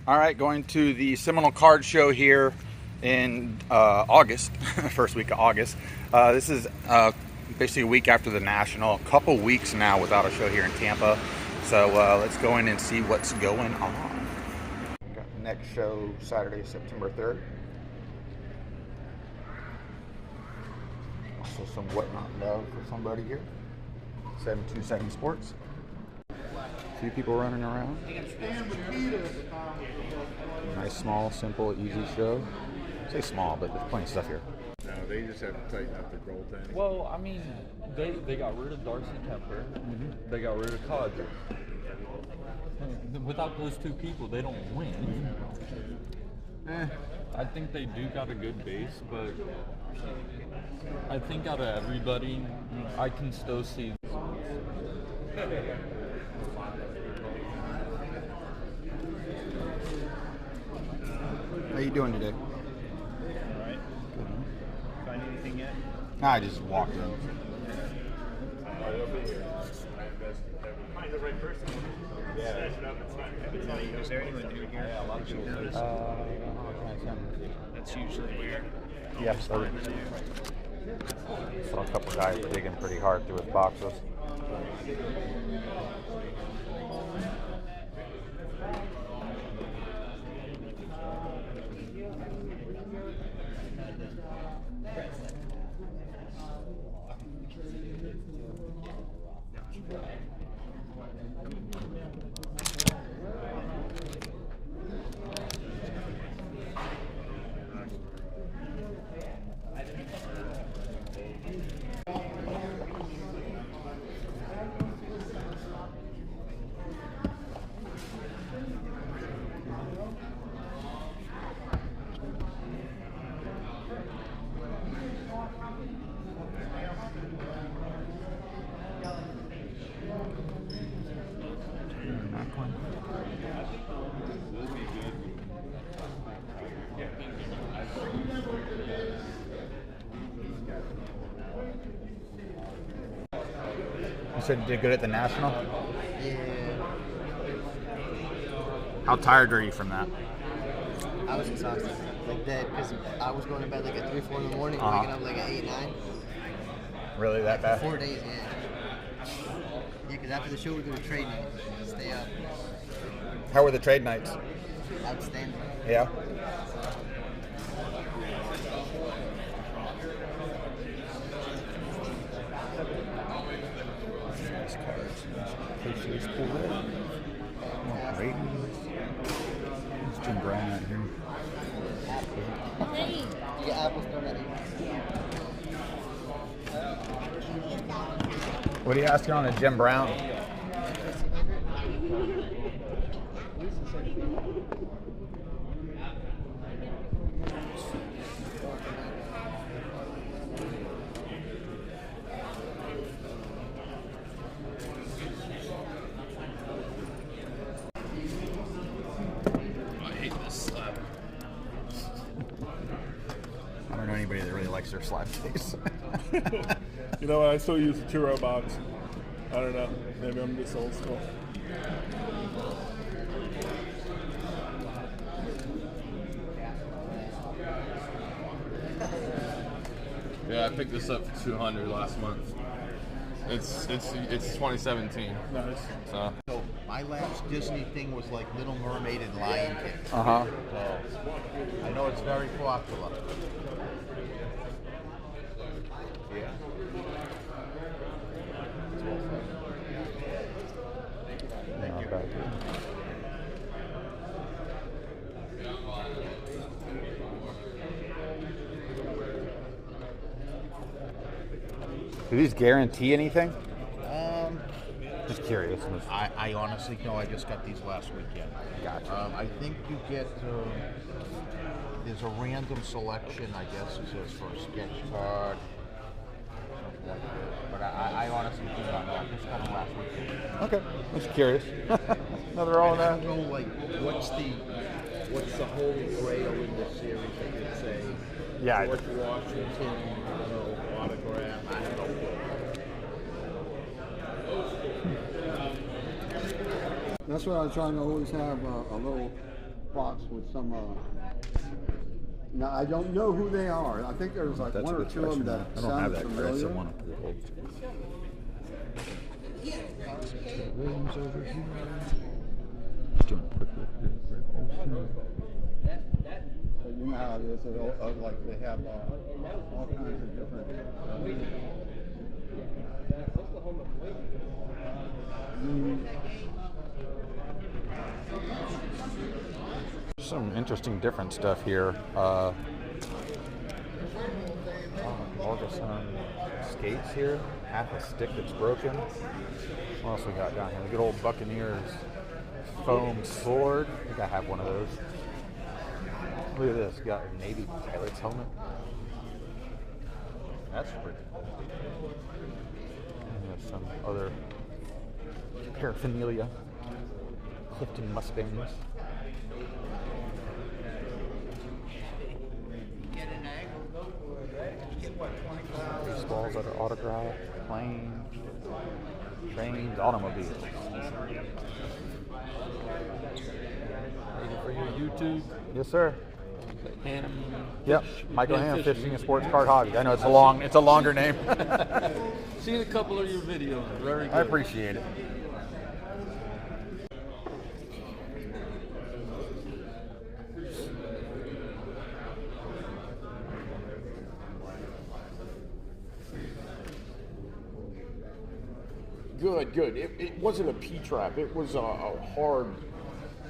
All right, going to the Seminole Card Show here in August, first week of August. This is basically a week after the National, a couple weeks now without a show here in Tampa. So let's go in and see what's going on. Got the next show Saturday, September 3rd. Also some Whatnot love for somebody here. 727 Sports. A few people running around. Nice, small, simple, easy show. I say small, but there's plenty of stuff here. No, they just have to tighten up their goaltending. Well, I mean, they got rid of Darcy Kemper. Mm-hmm. They got rid of Codger. Without those two people, they don't win. I think they do got a good base, but I think out of everybody, I can still see. How you doing today? All right. Good. Find anything yet? Nah, I just walked in. They'll be here. Find the right person. Yeah. Is there anyone new here? Yeah, a lot of people notice. That's usually where. Yeah, so saw a couple guys digging pretty hard through his boxes. You said you did good at the National? Yeah, How tired are you from that? I was exhausted, like dead, because I was going to bed like at 3, 4 in the morning, waking up like at 8, 9. Really that bad? 4 days, yeah. Yeah, because after the show we do a trade night, stay up. How were the trade nights? Outstanding. Yeah. Nice cards. Pacers pulled it. Oh, great. There's Jim Brown out here. Hey! You got apples thrown at you. What are you asking on a Jim Brown? I don't know anybody that really likes their slap face. You know what? I still use the 2-row box. I don't know. Maybe I'm just old school. Yeah, I picked this up for $200 last month. It's 2017. Nice. So My last Disney thing was like Little Mermaid and Lion King. Uh-huh. So I know it's very popular. Yeah. Thank you. Do these guarantee anything? Just curious. I honestly know. I just got these last weekend. Gotcha. I think you get there's a random selection. I guess it says for a sketch card. Something like that. But I honestly do not know. I just got them last weekend. Okay, just curious. Another all in I that. don't know, like, what's the holy grail in this series? I could say. Yeah. George Washington, autograph. I don't know. That's why I try to always have a little box with some. Now I don't know who they are. I think there's like That's one a or good two of them question. that I don't have sound that. I familiar. someone up here holds. Williams over here. Just doing a quick look here. Brett Olson. So you know how it is. Like they have all kinds of different. Some interesting different stuff here. Morganson skates here. Half a stick that's broken. What else we got down here? The good old Buccaneers foam sword. I think I have one of those. Look at this. Got a Navy pilot's helmet. That's pretty cool. And there's some other paraphernalia. Clifton Mustangs. Baseballs that are autographed, planes, trains, automobiles. Ready for your YouTube? Yes, sir. Hamm. Yep, Michael Hamm Hamm, Fishing. Fishing and Sports Card Hobby. I know it's a longer name. Seen a couple of your videos. Very good. I appreciate it. Good. It wasn't a P-trap. It was a hard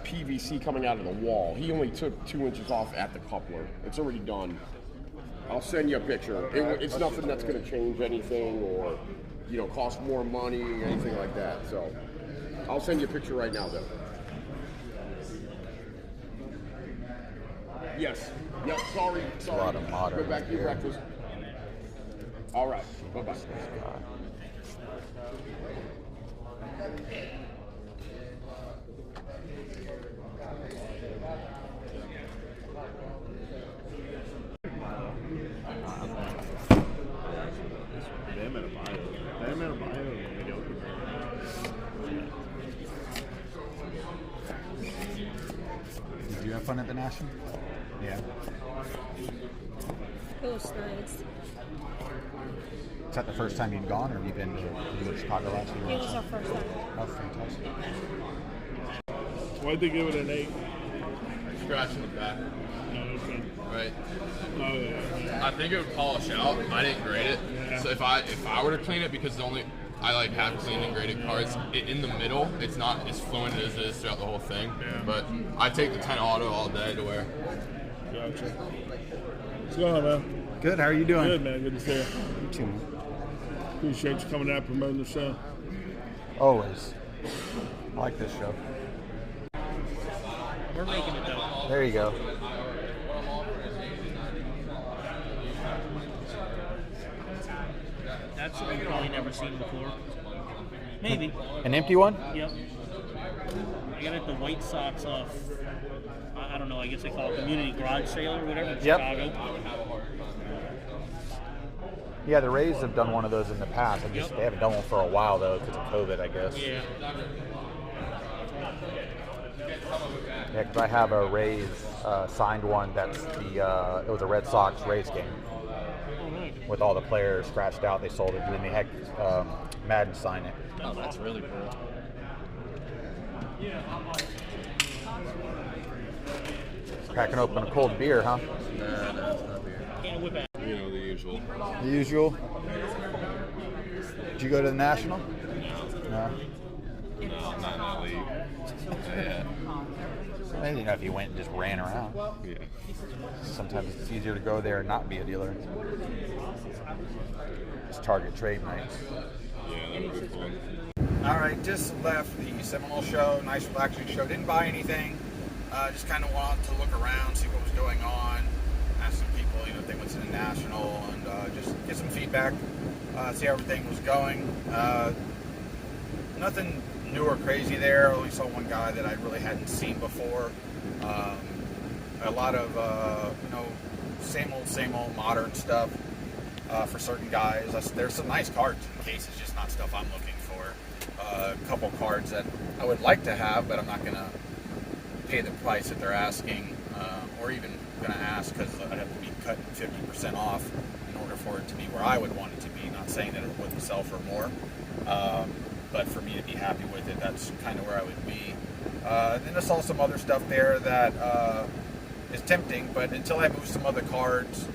PVC coming out of the wall. He only took 2 inches off at the coupler. It's already done. I'll send you a picture. It's nothing that's going to change anything or, cost more money, anything like that. So I'll send you a picture right now, though. Yes. Yep. Sorry. A lot of modern Go back to your here. breakfast. All right. Bye-bye. Did you have fun at the National? Yeah. It was nice. Is that the first time you'd gone, or have you been to Chicago last year? It was our first time. Oh, fantastic. Why'd they give it an 8? Scratch in the back. Oh, okay. Right. Oh, yeah. I think it would polish out. I didn't grade it. Yeah. So if I were to clean it, because I have cleaned and graded cards, in the middle, it's not as fluent as it is throughout the whole thing. Yeah. But I take the 10 auto all day to wear. Gotcha. What's going on, man? Good. How are you doing? Good, man. Good to see you. You too, man. Appreciate you coming out promoting the show. Always. I like this show. We're making it though. There you go. That's something you've probably never seen before. Maybe. An empty one? Yep. I got it at the White Sox off, I don't know, I guess they call it community garage sale or whatever in Yep. Chicago. Yeah, the Rays have done one of those in the past. They haven't done one for a while though, because of COVID, I guess. Yeah. Yeah, because I have a Rays signed one. That's it was a Red Sox Rays game with all the players scratched out. They sold it, and then they had Madden sign it. Oh, that's really cool. Cracking open a cold beer, huh? No, it's not beer. Can't whip out. The usual. The usual. Did you go to the National? No. No, not in that league. Yeah. I didn't know if you went and just ran around. Yeah. Sometimes it's easier to go there and not be a dealer. Just target trade nights. Yeah, that would be fun. All right, just left the Seminole show. Nice relaxing show. Didn't buy anything. Just kind of wanted to look around, see what was going on. Ask some people, if they went to the National, and just get some feedback. See how everything was going. Nothing new or crazy there. I only saw one guy that I really hadn't seen before. A lot of same old modern stuff for certain guys. There's some nice cards in the case. It's just not stuff I'm looking for. A couple cards that I would like to have, but I'm not gonna pay the price that they're asking, or even going to ask, because I have to be cut 50% off in order for it to be where I would want it to be. Not saying that it wouldn't sell for more, but for me to be happy with it, that's kind of where I would be. Then I saw some other stuff there that is tempting, but until I move some other cards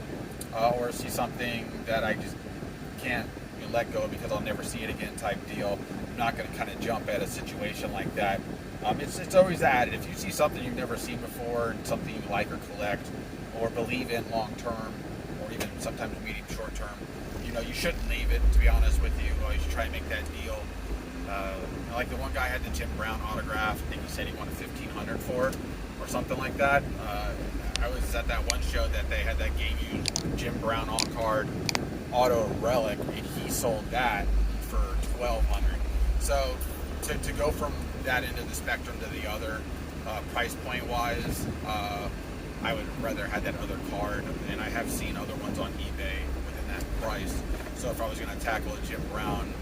or see something that I just can't let go because I'll never see it again type deal, I'm not going to kind of jump at a situation like that. It's always that. If you see something you've never seen before and something you like or collect or believe in long term, or even sometimes medium short term, you shouldn't leave it, to be honest with you. You should try and make that deal. Like the one guy had the Jim Brown autograph. I think he said he wanted $1,500 for it or something like that. I was at that one show that they had that game used Jim Brown on card auto relic, and he sold that for $1,200. So to go from that end of the spectrum to the other, price point wise, I would rather have that other card, and I have seen other ones on eBay within that price. So if I was going to tackle a Jim Brown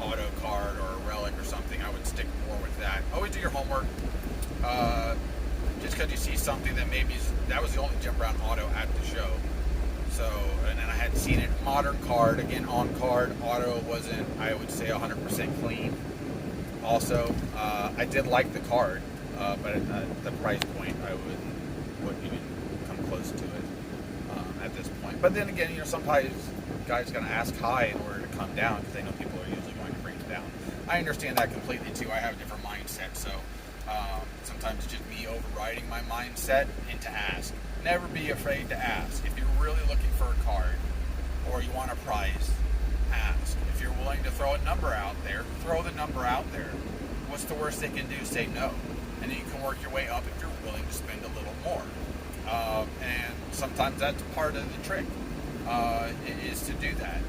auto card or a relic or something, I would stick more with that. Always do your homework. Just because you see something that maybe that was the only Jim Brown auto at the show. So, and then I had seen it modern card, again on card, auto wasn't, I would say, 100% clean. Also, I did like the card, but at the price point, I wouldn't even come close to it at this point. But then again, sometimes guys going to ask high in order to come down because they know people are usually going to bring it down. I understand that completely too. I have a different mindset, so sometimes it's just me overriding my mindset and to ask. Never be afraid to ask. If you're really looking for a card or you want a price, ask. If you're willing to throw a number out there, throw the number out there. What's the worst they can do? Say no. And then you can work your way up if you're willing to spend a little more. And sometimes that's part of the trick, is to do that.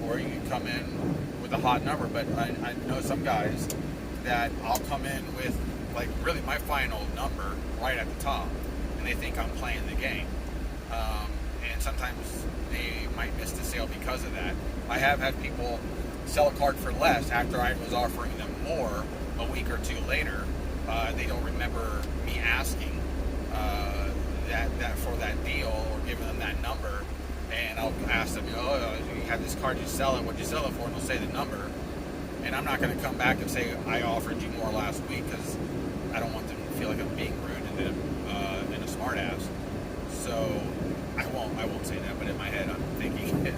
Or you can come in with a hot number, but I know some guys that I'll come in with like really my final number right at the top, and they think I'm playing the game. And sometimes they might miss the sale because of that. I have had people sell a card for less after I was offering them more a week or two later. They don't remember me asking that for that deal or giving them that number, and I'll ask them, you have this card, you sell it, what'd you sell it for? And they'll say the number, and I'm not going to come back and say I offered you more last week because I don't want them to feel like I'm being rude and a smart ass. So I won't say that, but in my head I'm thinking it.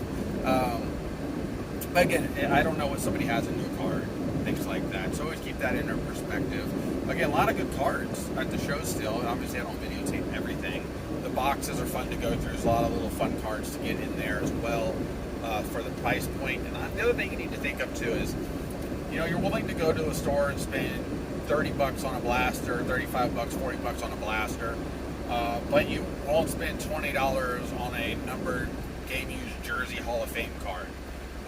But again, I don't know what somebody has in their card, things like that. So always keep that in their perspective. Again, a lot of good cards at the show still. Obviously, I don't videotape everything. The boxes are fun to go through. There's a lot of little fun cards to get in there as well for the price point. And the other thing you need to think of too is, you're willing to go to a store and spend $30 on a blaster, $35, $40 on a blaster, but you won't spend $20 on a numbered game-used Jersey Hall of Fame card.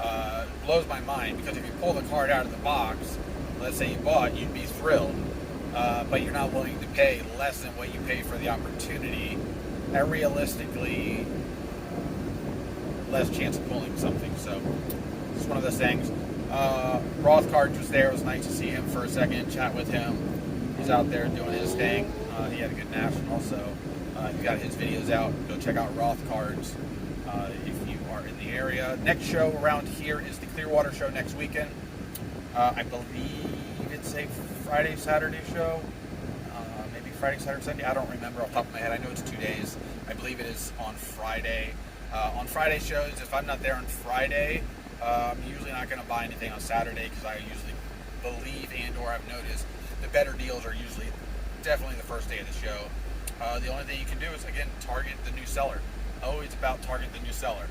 It blows my mind because if you pull the card out of the box, let's say you bought, you'd be thrilled, but you're not willing to pay less than what you pay for the opportunity, and realistically, less chance of pulling something. So it's one of those things. Roth Cards was there. It was nice to see him for a second, chat with him. He's out there doing his thing. He had a good national, so he got his videos out. Go check out Roth Cards if you are in the area. Next show around here is the Clearwater show next weekend. I believe it's a Friday, Saturday show. Maybe Friday, Saturday, Sunday. I don't remember off the top of my head. I know it's 2 days. I believe it is on Friday. On Friday shows, if I'm not there on Friday, I'm usually not going to buy anything on Saturday because I usually believe or I've noticed the better deals are usually definitely the first day of the show. The only thing you can do is, again, target the new seller. Always about target the new seller.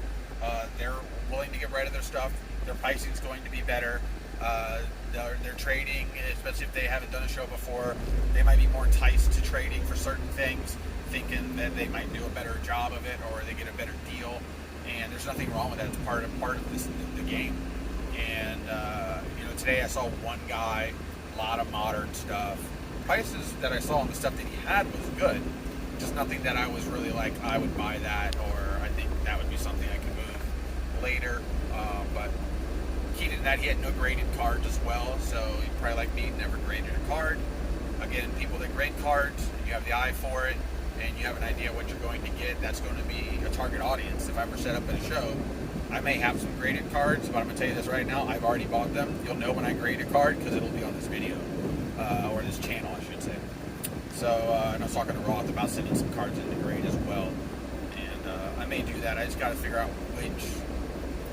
They're willing to get rid of their stuff. Their pricing is going to be better. They're trading, especially if they haven't done a show before. They might be more enticed to trading for certain things, thinking that they might do a better job of it or they get a better deal. And there's nothing wrong with that. It's part of the game. And today I saw one guy, a lot of modern stuff. Prices that I saw on the stuff that he had was good. Just nothing that I was really like, I would buy that, or I think that would be something I could move later. But key to that, he had no graded cards as well. So he probably like me, never graded a card. again, people that grade cards, you have the eye for it, and you have an idea what you're going to get, that's going to be a target audience. If I ever set up at a show, I may have some graded cards, but I'm going to tell you this right now, I've already bought them. You'll know when I grade a card because it'll be on this video, or this channel, I should say. So, and I was talking to Roth about sending some cards in to grade as well. And I may do that. I just got to figure out which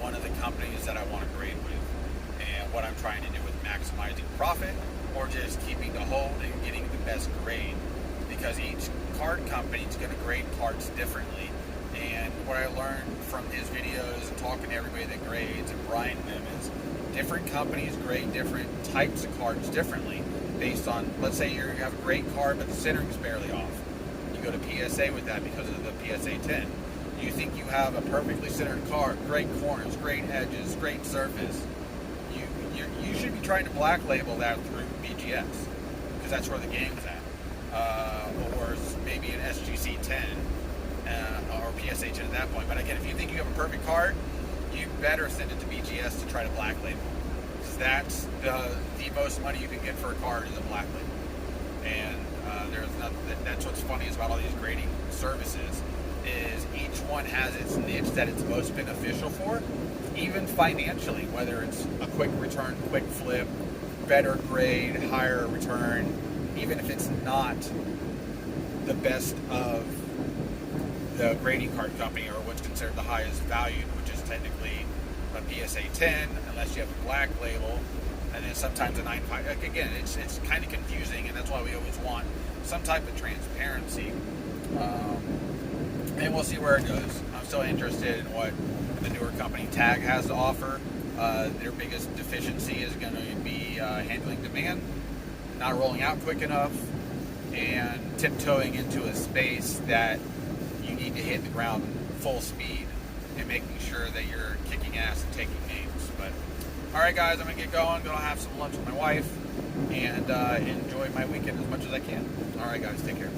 one of the companies that I want to grade with and what I'm trying to do with maximizing profit or just keeping the hold and getting the best grade. Because each card company is going to grade cards differently. And what I learned from his videos and talking to everybody that grades and Brian them is different companies grade different types of cards differently based on, let's say you have a great card but the centering is barely off. You go to PSA with that because of the PSA 10. You think you have a perfectly centered card, great corners, great edges, great surface. You should be trying to black label that through BGS because that's where the game's at. Or maybe an SGC 10 or PSA 10 at that point. But again, if you think you have a perfect card, you better send it to BGS to try to black label. Because that's the most money you can get for a card is a black label. And that's what's funny is about all these grading services is each one has its niche that it's most beneficial for, even financially, whether it's a quick return, quick flip, better grade, higher return, even if it's not the best of the grading card company or what's considered the highest value, which is technically a PSA 10, unless you have a black label, and then sometimes a 9.5. Like, again, it's kind of confusing, and that's why we always want some type of transparency. And we'll see where it goes. I'm still interested in what the newer company Tag has to offer. Their biggest deficiency is going to be handling demand, not rolling out quick enough, and tiptoeing into a space that you need to hit the ground full speed and making sure that you're kicking ass and taking names. But all right, guys, I'm gonna get going. Gonna have some lunch with my wife and enjoy my weekend as much as I can. All right, guys, take care.